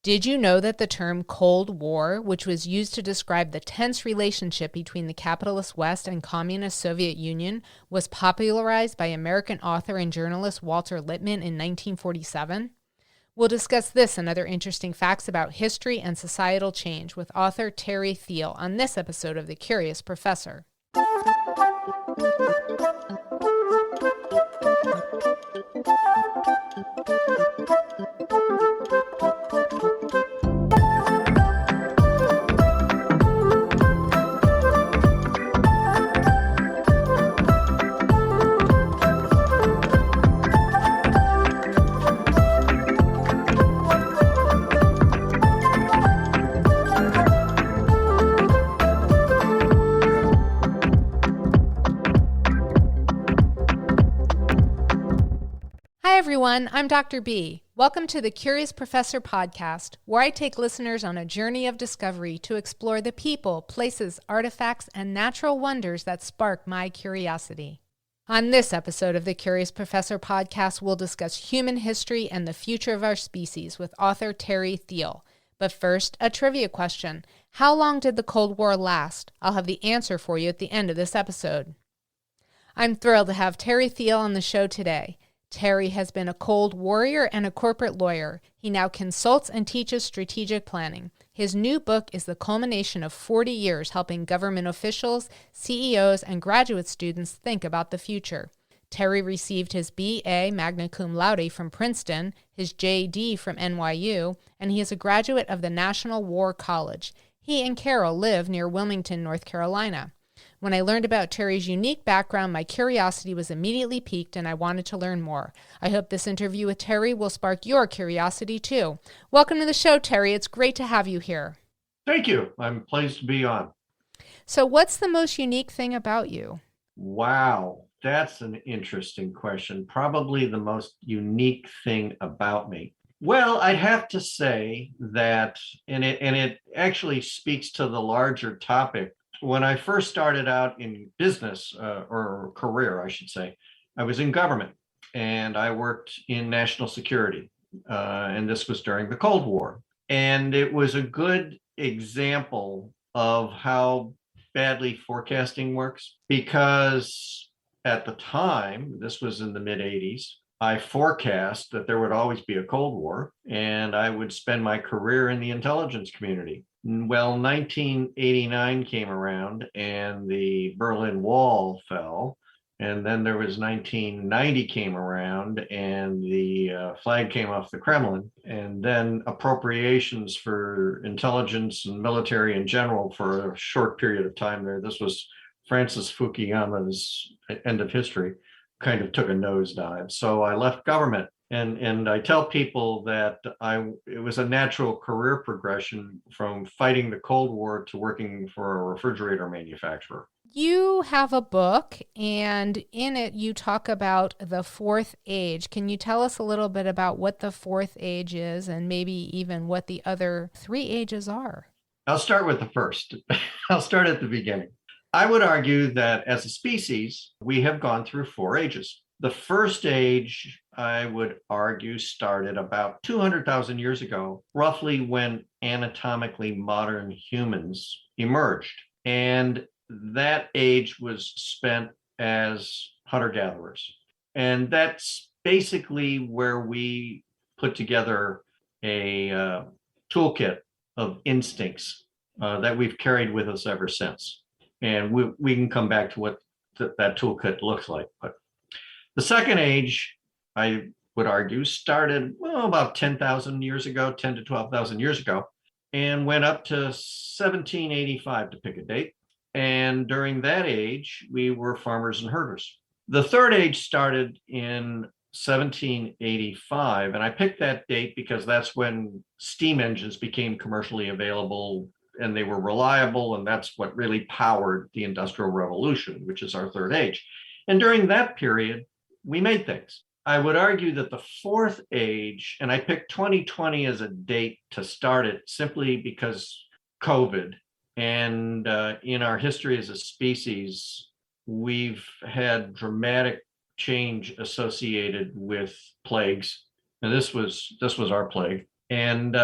Did you know that the term Cold War, which was used to describe the tense relationship between the capitalist West and communist Soviet Union, was popularized by American author and journalist Walter Lippmann in 1947? We'll discuss this and other interesting facts about history and societal change with author Terry Thiele on this episode of The Curious Professor. Hi everyone, I'm Dr. B. Welcome to the Curious Professor podcast, where I take listeners on a journey of discovery to explore the people, places, artifacts, and natural wonders that spark my curiosity. On this episode of the Curious Professor podcast, we'll discuss human history and the future of our species with author Terry Thiele. But first, a trivia question. How long did the Cold War last? I'll have the answer for you at the end of this episode. I'm thrilled to have Terry Thiele on the show today. Terry has been a Cold Warrior and a corporate lawyer. He now consults and teaches strategic planning. His new book is the culmination of 40 years helping government officials, CEOs, and graduate students think about the future. Terry received his B.A. magna cum laude from Princeton, his J.D. from NYU, and he is a graduate of the National War College. He and Carol live near Wilmington, North Carolina. When I learned about Terry's unique background, my curiosity was immediately piqued and I wanted to learn more. I hope this interview with Terry will spark your curiosity too. Welcome to the show, Terry. It's great to have you here. Thank you. I'm pleased to be on. So what's the most unique thing about you? Wow, that's an interesting question. Probably the most unique thing about me. Well, I'd have to say that, and it actually speaks to the larger topic. When I first started out in business, or career, I should say, I was in government and I worked in national security. And this was during the Cold War. And it was a good example of how badly forecasting works, because at the time, this was in the mid 80s, I forecast that there would always be a Cold War and I would spend my career in the intelligence community. Well, 1989 came around and the Berlin Wall fell. And then there was 1990 came around and the flag came off the Kremlin. And then appropriations for intelligence and military in general for a short period of time there. This was Francis Fukuyama's end of history, kind of took a nosedive. So I left government. And I tell people that it was a natural career progression from fighting the Cold War to working for a refrigerator manufacturer. You have a book, and in it you talk about the fourth age. Can you tell us a little bit about what the fourth age is and maybe even what the other three ages are? I'll start with the first. I'll start at the beginning. I would argue that as a species, we have gone through four ages. The first age, I would argue, started about 200,000 years ago, roughly when anatomically modern humans emerged. And that age was spent as hunter-gatherers. And that's basically where we put together a toolkit of instincts that we've carried with us ever since. And we can come back to what that toolkit looks like. But the second age, I would argue, started about 10,000 years ago, 10 to 12,000 years ago, and went up to 1785 to pick a date. And during that age, we were farmers and herders. The third age started in 1785, and I picked that date because that's when steam engines became commercially available and they were reliable, and that's what really powered the Industrial Revolution, which is our third age. And during that period, we made things. I would argue that the fourth age, and I picked 2020 as a date to start it simply because COVID, and in our history as a species, we've had dramatic change associated with plagues, and this was our plague. And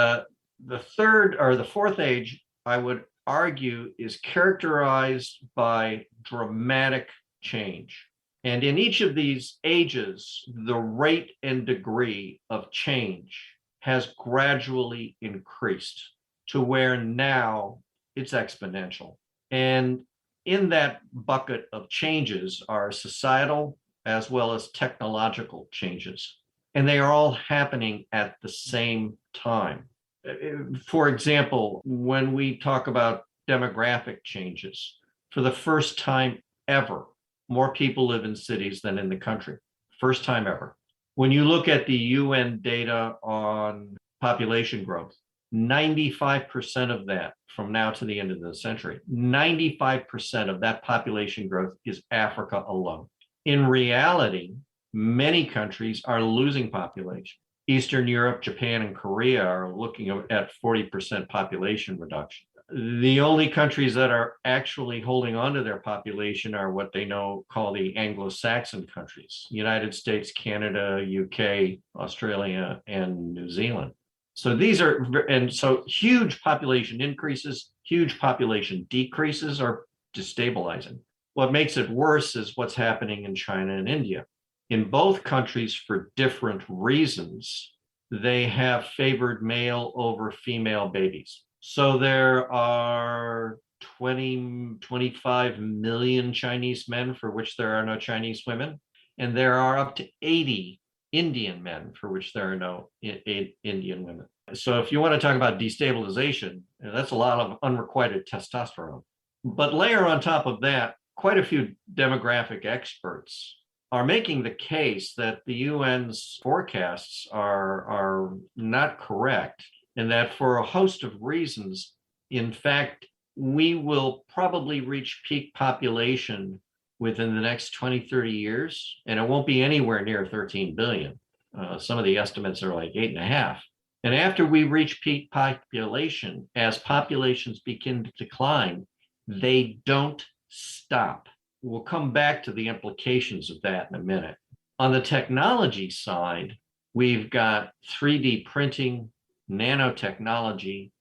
The third or the fourth age, I would argue, is characterized by dramatic change. And in each of these ages, the rate and degree of change has gradually increased to where now it's exponential. And in that bucket of changes are societal as well as technological changes. And they are all happening at the same time. For example, when we talk about demographic changes, for the first time ever, more people live in cities than in the country. First time ever. When you look at the UN data on population growth, 95% of that from now to the end of the century, 95% of that population growth is Africa alone. In reality, many countries are losing population. Eastern Europe, Japan, and Korea are looking at 40% population reduction. The only countries that are actually holding on to their population are what they call the Anglo-Saxon countries: United States, Canada, UK, Australia, and New Zealand. So huge population increases, huge population decreases are destabilizing. What makes it worse is what's happening in China and India. In both countries, for different reasons, they have favored male over female babies. So there are 25 million Chinese men for which there are no Chinese women, and there are up to 80 Indian men for which there are no Indian women. So if you want to talk about destabilization, that's a lot of unrequited testosterone. But layer on top of that, quite a few demographic experts are making the case that the UN's forecasts are not correct, and that for a host of reasons, in fact, we will probably reach peak population within the next 20, 30 years, and it won't be anywhere near 13 billion. Some of the estimates are like 8.5. And after we reach peak population, as populations begin to decline, they don't stop. We'll come back to the implications of that in a minute. On the technology side, we've got 3D printing, nanotechnology,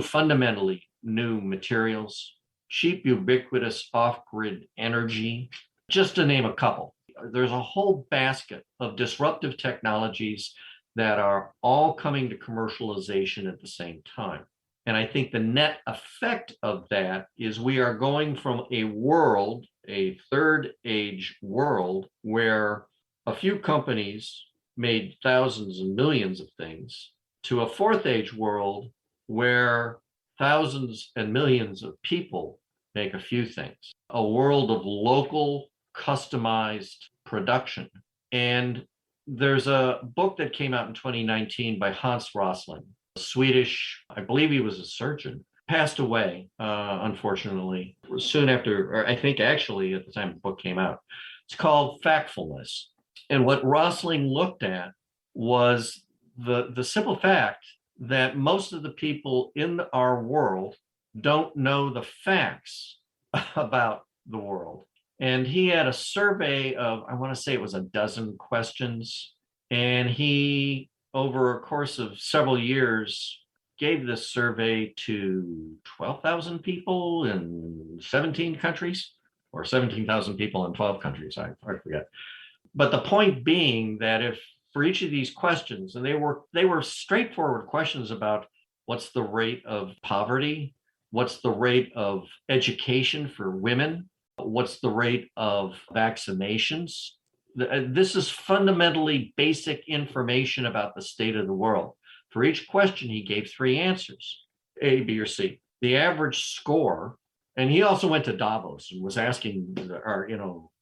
fundamentally new materials, cheap, ubiquitous off-grid energy, just to name a couple. There's a whole basket of disruptive technologies that are all coming to commercialization at the same time. And I think the net effect of that is we are going from a third age world, where a few companies made thousands and millions of things, to a fourth age world where thousands and millions of people make a few things. A world of local, customized production. And there's a book that came out in 2019 by Hans Rosling, Swedish, I believe he was a surgeon, passed away, unfortunately, soon after, or I think actually at the time the book came out. It's called Factfulness. And what Rosling looked at was the simple fact that most of the people in our world don't know the facts about the world. And he had a survey of, I want to say it was a dozen questions. And he, over a course of several years, gave this survey to 12,000 people in 17 countries, or 17,000 people in 12 countries, I forget. But the point being that if for each of these questions, and they were straightforward questions about what's the rate of poverty, what's the rate of education for women, what's the rate of vaccinations. This is fundamentally basic information about the state of the world. For each question, he gave 3 answers, A, B, or C. The average score, and he also went to Davos and was asking,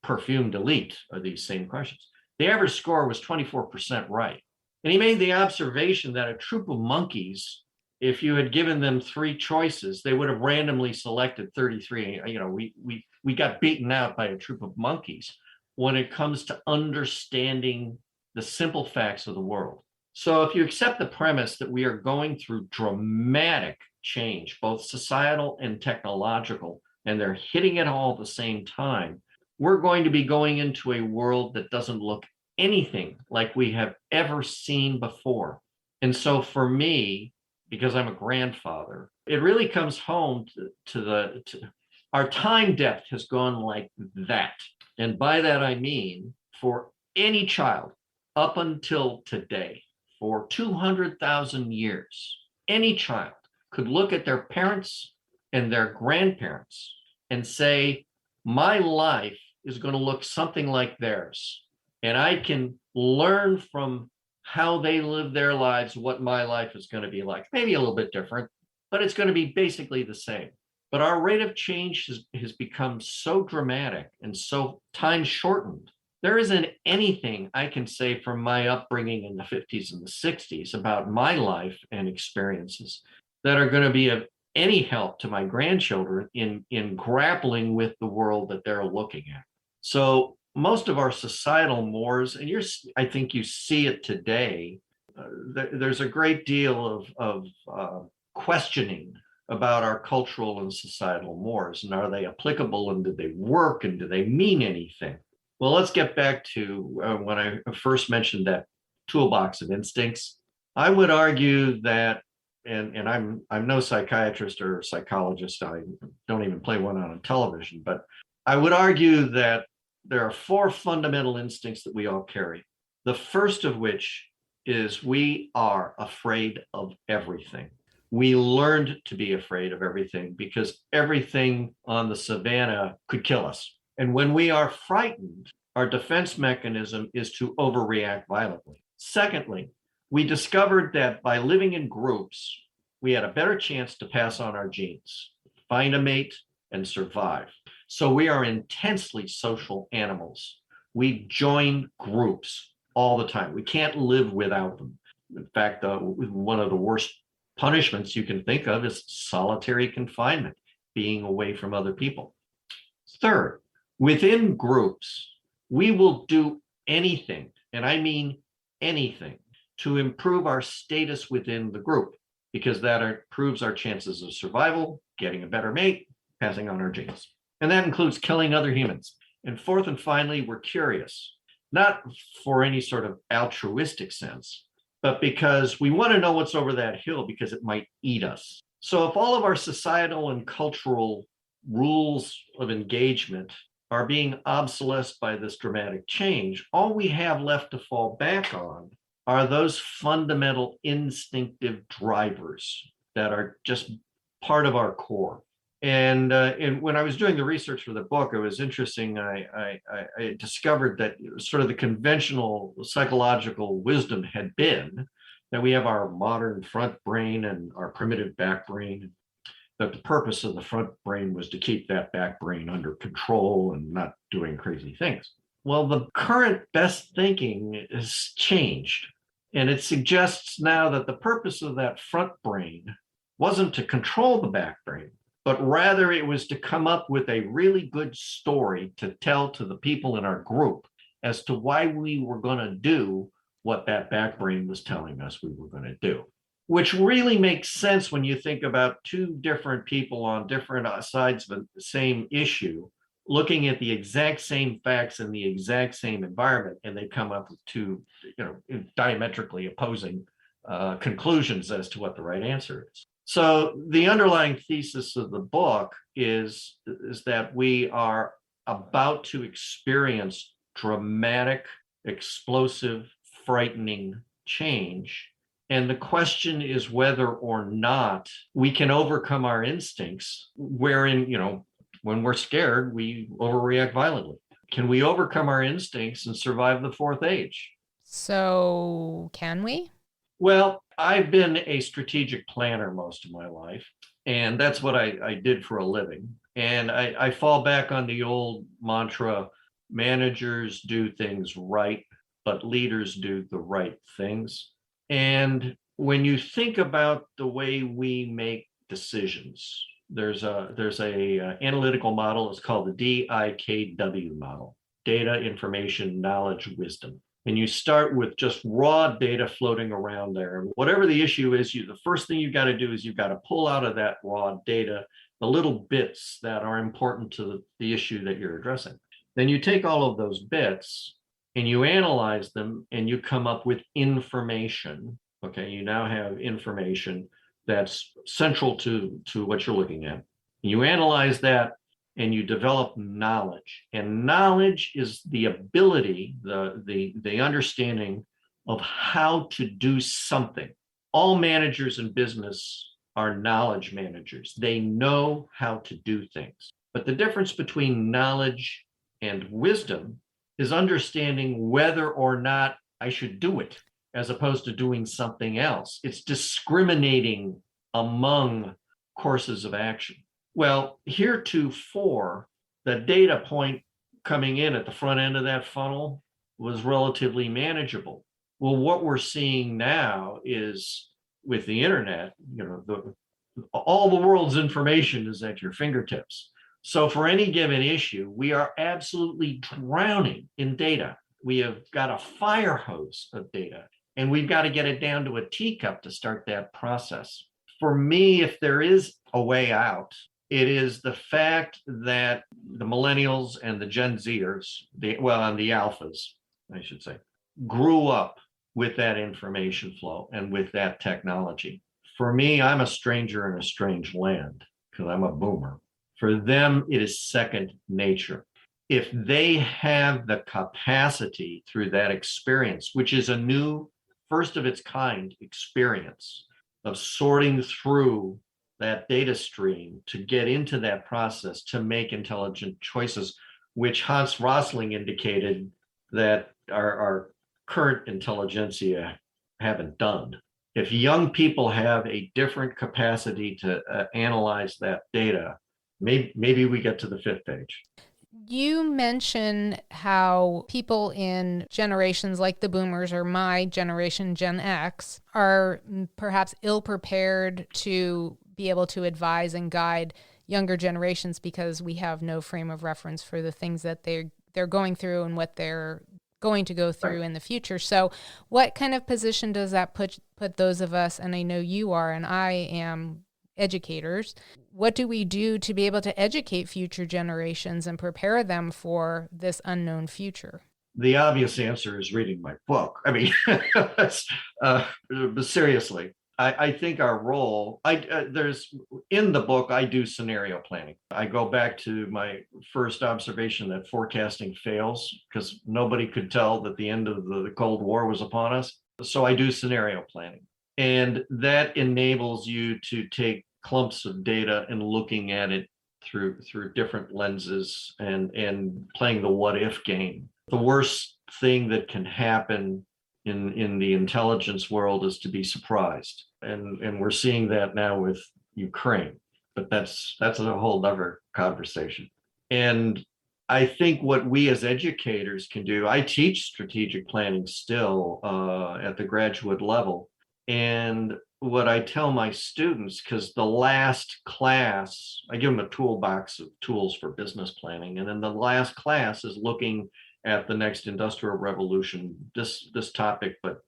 perfumed elite are these same questions. The average score was 24% right. And he made the observation that a troop of monkeys, if you had given them 3 choices, they would have randomly selected 33. We got beaten out by a troop of monkeys when it comes to understanding the simple facts of the world. So if you accept the premise that we are going through dramatic change, both societal and technological, and they're hitting it all at the same time, we're going to be going into a world that doesn't look anything like we have ever seen before. And so for me, because I'm a grandfather, it really comes home to our time depth has gone like that. And by that, I mean for any child up until today, for 200,000 years, any child could look at their parents and their grandparents and say, my life is going to look something like theirs. And I can learn from how they live their lives, what my life is going to be like. Maybe a little bit different, but it's going to be basically the same. But our rate of change has become so dramatic and so time shortened. There isn't anything I can say from my upbringing in the 50s and the 60s about my life and experiences that are going to be of any help to my grandchildren in grappling with the world that they're looking at. So most of our societal mores, and I think you see it today, there's a great deal of questioning about our cultural and societal mores, and are they applicable, and do they work, and do they mean anything? Well, let's get back to when I first mentioned that toolbox of instincts. I would argue that, and I'm no psychiatrist or psychologist. I don't even play one on television, but I would argue that there are four fundamental instincts that we all carry. The first of which is we are afraid of everything. We learned to be afraid of everything because everything on the savannah could kill us. And when we are frightened, our defense mechanism is to overreact violently. Secondly, we discovered that by living in groups, we had a better chance to pass on our genes, find a mate, and survive. So we are intensely social animals. We join groups all the time. We can't live without them. In fact, one of the worst punishments you can think of is solitary confinement, being away from other people. Third, within groups, we will do anything, and I mean anything, to improve our status within the group, because that improves our chances of survival, getting a better mate, passing on our genes. And that includes killing other humans. And fourth and finally, we're curious, not for any sort of altruistic sense, but because we want to know what's over that hill because it might eat us. So if all of our societal and cultural rules of engagement are being obsolesced by this dramatic change, all we have left to fall back on are those fundamental instinctive drivers that are just part of our core. And when I was doing the research for the book, it was interesting. I discovered that sort of the conventional psychological wisdom had been that we have our modern front brain and our primitive back brain, that the purpose of the front brain was to keep that back brain under control and not doing crazy things. Well, the current best thinking has changed. And it suggests now that the purpose of that front brain wasn't to control the back brain, but rather it was to come up with a really good story to tell to the people in our group as to why we were going to do what that back brain was telling us we were going to do, which really makes sense when you think about two different people on different sides of the same issue, looking at the exact same facts in the exact same environment, and they come up with two, diametrically opposing conclusions as to what the right answer is. So the underlying thesis of the book is that we are about to experience dramatic, explosive, frightening change. And the question is whether or not we can overcome our instincts, wherein, when we're scared, we overreact violently. Can we overcome our instincts and survive the fourth age? So, can we? Well, I've been a strategic planner most of my life, and that's what I did for a living. And I fall back on the old mantra, managers do things right, but leaders do the right things. And when you think about the way we make decisions, there's a analytical model. It's called the DIKW model: data, information, knowledge, wisdom. And you start with just raw data floating around there. And whatever the issue is, the first thing you've got to do is you've got to pull out of that raw data the little bits that are important to the issue that you're addressing. Then you take all of those bits and you analyze them and you come up with information. Okay, you now have information that's central to what you're looking at. You analyze that and you develop knowledge. And knowledge is the ability, the understanding of how to do something. All managers in business are knowledge managers. They know how to do things. But the difference between knowledge and wisdom is understanding whether or not I should do it, as opposed to doing something else. It's discriminating among courses of action. Well, heretofore, the data point coming in at the front end of that funnel was relatively manageable. Well, what we're seeing now is with the internet, all the world's information is at your fingertips. So for any given issue, we are absolutely drowning in data. We have got a fire hose of data, and we've got to get it down to a teacup to start that process. For me, if there is a way out, it is the fact that the millennials and the Gen Zers, and the alphas, I should say, grew up with that information flow and with that technology. For me, I'm a stranger in a strange land because I'm a boomer. For them, it is second nature. If they have the capacity through that experience, which is a new, first of its kind experience of sorting through that data stream to get into that process to make intelligent choices, which Hans Rosling indicated that our current intelligentsia haven't done. If young people have a different capacity to analyze that data, maybe we get to the fifth page. You mention how people in generations like the boomers or my generation, Gen X, are perhaps ill-prepared to be able to advise and guide younger generations because we have no frame of reference for the things that they're going through and what they're going to go through in the future. So what kind of position does that put those of us, and I know you are and I am, educators, what do we do to be able to educate future generations and prepare them for this unknown future? The obvious answer is reading my book. I mean, but seriously, I think our role, there's in the book, I do scenario planning. I go back to my first observation that forecasting fails because nobody could tell that the end of the Cold War was upon us. So I do scenario planning. And that enables you to take clumps of data and looking at it through different lenses and playing the what if game. The worst thing that can happen in the intelligence world is to be surprised. And we're seeing that now with Ukraine, but that's a whole other conversation. And I think what we as educators can do, I teach strategic planning still at the graduate level. And what I tell my students, because the last class, I give them a toolbox of tools for business planning. And then the last class is looking at the next industrial revolution, this topic, but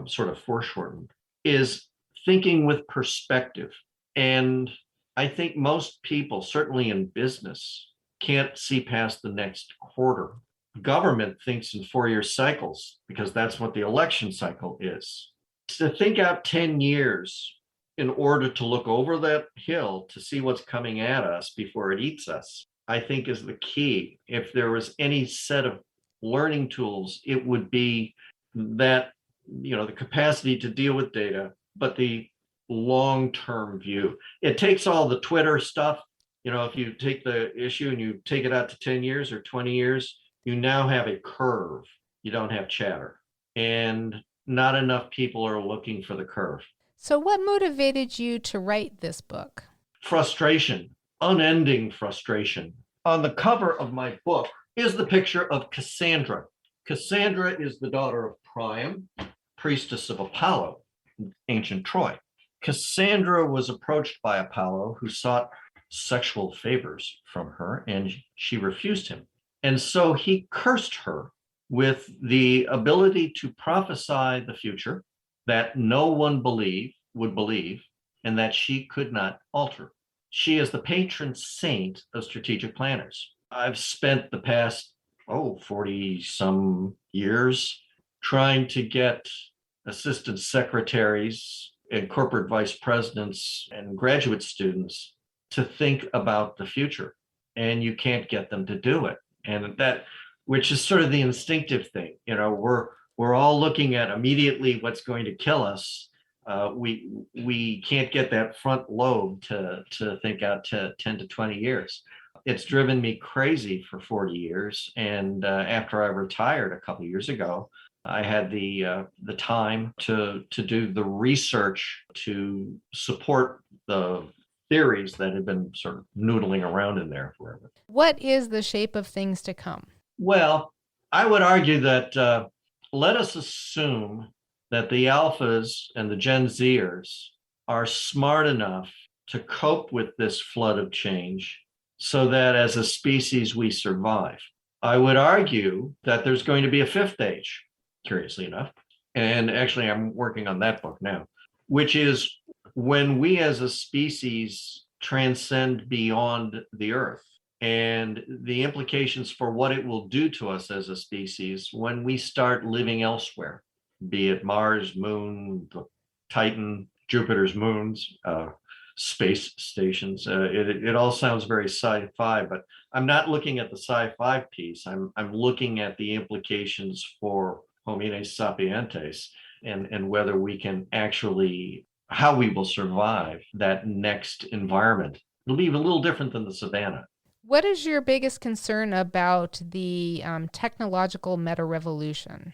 sort of foreshortened, is thinking with perspective. And I think most people, certainly in business, can't see past the next quarter. Government thinks in 4-year cycles because that's what the election cycle is. To think out 10 years in order to look over that hill to see what's coming at us before it eats us, I think is the key. If there was any set of learning tools, it would be that, the capacity to deal with data, but the long-term view. It takes all the Twitter stuff. If you take the issue and you take it out to 10 years or 20 years, you now have a curve. You don't have chatter. And not enough people are looking for the curve. So what motivated you to write this book? Frustration, unending frustration. On the cover of my book is the picture of Cassandra. Cassandra is the daughter of Priam, priestess of Apollo, in ancient Troy. Cassandra was approached by Apollo, who sought sexual favors from her, and she refused him. And so he cursed her with the ability to prophesy the future that no one would believe, and that she could not alter. She is the patron saint of strategic planners. I've spent the past 40 some years trying to get assistant secretaries and corporate vice presidents and graduate students to think about the future, and you can't get them to do it. And that, which is sort of the instinctive thing, we're all looking at immediately what's going to kill us. We can't get that front lobe to think out to 10 to 20 years. It's driven me crazy for 40 years. And after I retired a couple of years ago, I had the time to do the research to support the theories that had been sort of noodling around in there forever. What is the shape of things to come? Well, I would argue that let us assume that the alphas and the Gen Zers are smart enough to cope with this flood of change so that as a species we survive. I would argue that there's going to be a fifth age, curiously enough. And actually, I'm working on that book now, which is when we as a species transcend beyond the Earth and the implications for what it will do to us as a species when we start living elsewhere, be it Mars, Moon, Titan, Jupiter's moons, space stations. It all sounds very sci-fi, but I'm not looking at the sci-fi piece. I'm looking at the implications for homines sapientes and whether we can actually, how we will survive that next environment. It'll be a little different than the savannah. What is your biggest concern about the technological meta revolution?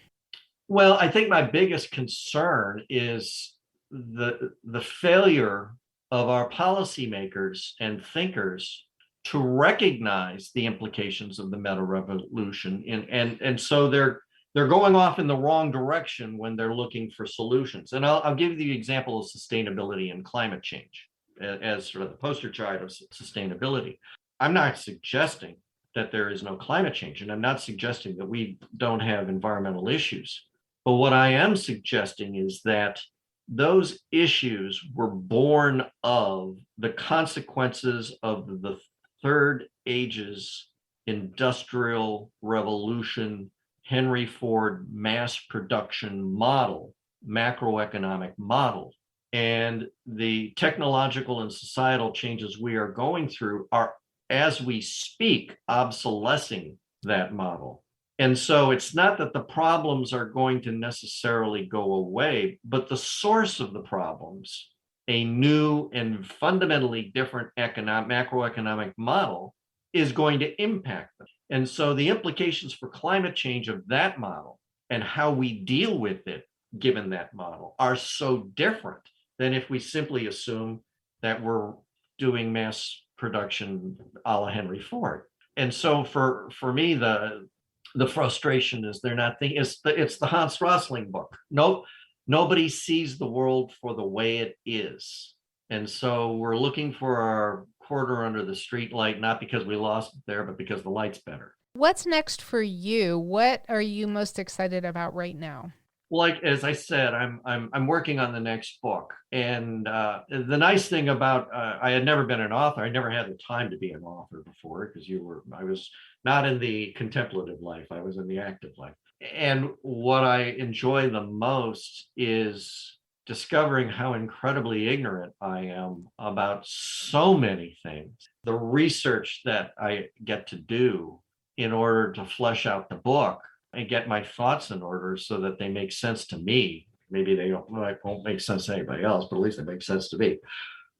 Well, I think my biggest concern is the failure of our policymakers and thinkers to recognize the implications of the meta revolution, and so they're going off in the wrong direction when they're looking for solutions. And I'll give you the example of sustainability and climate change as sort of the poster child of sustainability. I'm not suggesting that there is no climate change, and I'm not suggesting that we don't have environmental issues. But what I am suggesting is that those issues were born of the consequences of the third age's industrial revolution, Henry Ford mass production model, macroeconomic model. And the technological and societal changes we are going through are, as we speak, obsolescing that model. And so it's not that the problems are going to necessarily go away, but the source of the problems, a new and fundamentally different macroeconomic model, is going to impact them. And so the implications for climate change of that model and how we deal with it, given that model, are so different than if we simply assume that we're doing mass production a la Henry Ford. And so for me, the frustration is they're not thinking. It's the Hans Rosling book. Nope, nobody sees the world for the way it is, and so we're looking for our quarter under the street light, not because we lost it there, but because the light's better. What's next for you? What are you most excited about right now? Like as I said, I'm working on the next book, and the nice thing about I had never been an author. I never had the time to be an author before because I was not in the contemplative life. I was in the active life, and what I enjoy the most is discovering how incredibly ignorant I am about so many things. The research that I get to do in order to flesh out the book and get my thoughts in order so that they make sense to me. Maybe they won't make sense to anybody else, but at least they make sense to me.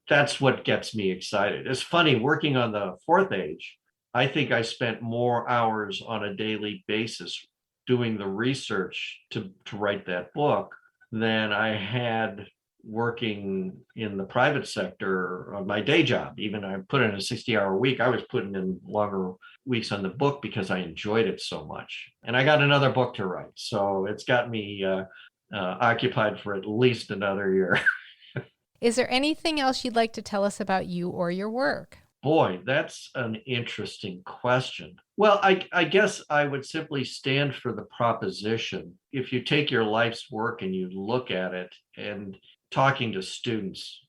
That's what gets me excited. It's funny, working on the fourth age, I think I spent more hours on a daily basis doing the research to write that book than I had working in the private sector on my day job. Even I put in a 60-hour week, I was putting in longer weeks on the book because I enjoyed it so much. And I got another book to write. So it's got me occupied for at least another year. Is there anything else you'd like to tell us about you or your work? Boy, that's an interesting question. Well, I guess I would simply stand for the proposition. If you take your life's work and you look at it, and talking to students,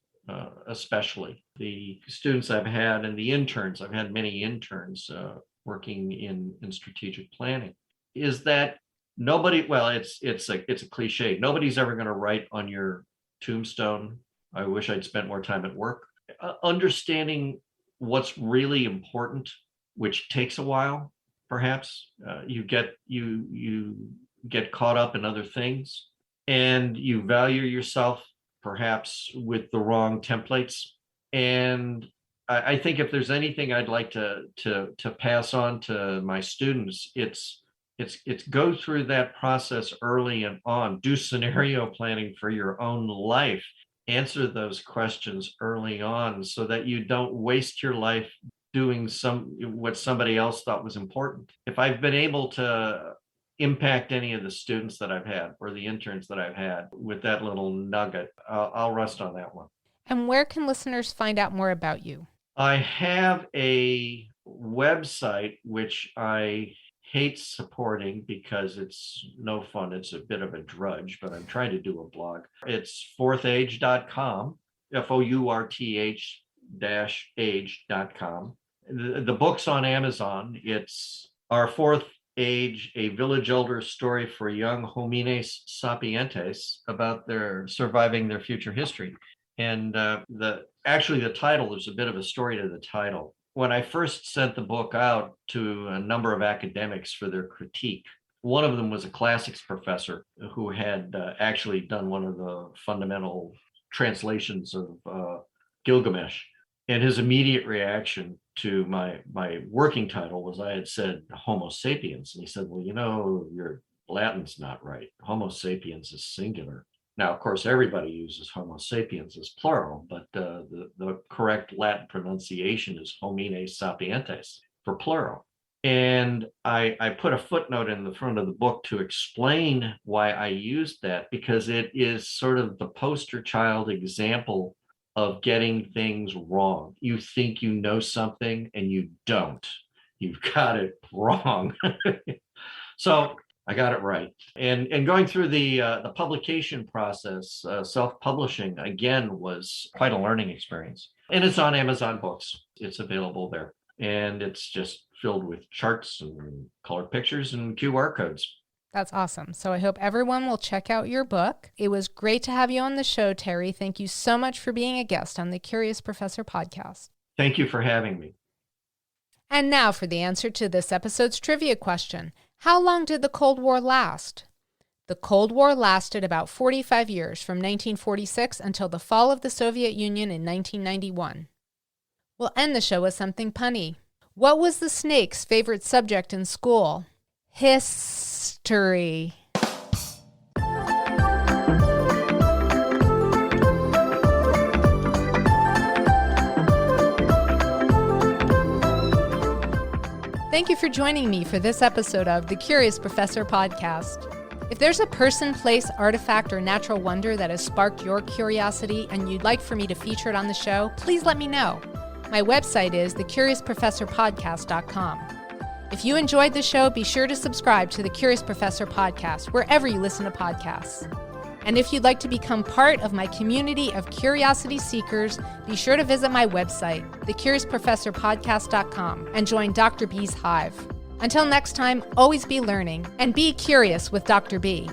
especially the students I've had and the interns, I've had many interns working in strategic planning, is that nobody, well, it's a cliche. Nobody's ever going to write on your tombstone. I wish I'd spent more time at work. Understanding what's really important, which takes a while, perhaps. You get caught up in other things, and you value yourself perhaps with the wrong templates. And I think if there's anything I'd like to pass on to my students, it's go through that process early and on. Do scenario planning for your own life. Answer those questions early on so that you don't waste your life doing what somebody else thought was important. If I've been able to impact any of the students that I've had or the interns that I've had with that little nugget, I'll rest on that one. And where can listeners find out more about you? I have a website which I hate supporting because it's no fun. It's a bit of a drudge, but I'm trying to do a blog. It's fourthage.com, FOURTH-age.com. The book's on Amazon. It's Our Fourth Age, a Village Elder Story for Young Homines Sapientes, about their surviving their future history. And the title, there's a bit of a story to the title. When I first sent the book out to a number of academics for their critique, one of them was a classics professor who had actually done one of the fundamental translations of Gilgamesh. And his immediate reaction to my working title was I had said Homo sapiens. And he said, well, your Latin's not right. Homo sapiens is singular. Now, of course, everybody uses Homo sapiens as plural, but the correct Latin pronunciation is homines sapientes for plural. And I put a footnote in the front of the book to explain why I used that, because it is sort of the poster child example of getting things wrong. You think you know something and you don't. You've got it wrong. So I got it right. And going through the publication process, self-publishing, again, was quite a learning experience. And it's on Amazon Books. It's available there. And it's just filled with charts and colored pictures and QR codes. That's awesome. So I hope everyone will check out your book. It was great to have you on the show, Terry. Thank you so much for being a guest on the Curious Professor podcast. Thank you for having me. And now for the answer to this episode's trivia question. How long did the Cold War last? The Cold War lasted about 45 years, from 1946 until the fall of the Soviet Union in 1991. We'll end the show with something punny. What was the snake's favorite subject in school? History. Thank you for joining me for this episode of the Curious Professor podcast. If there's a person, place, artifact, or natural wonder that has sparked your curiosity and you'd like for me to feature it on the show, please let me know. My website is thecuriousprofessorpodcast.com. If you enjoyed the show, be sure to subscribe to the Curious Professor podcast wherever you listen to podcasts. And if you'd like to become part of my community of curiosity seekers, be sure to visit my website, thecuriousprofessorpodcast.com, and join Dr. B's Hive. Until next time, always be learning and be curious with Dr. B.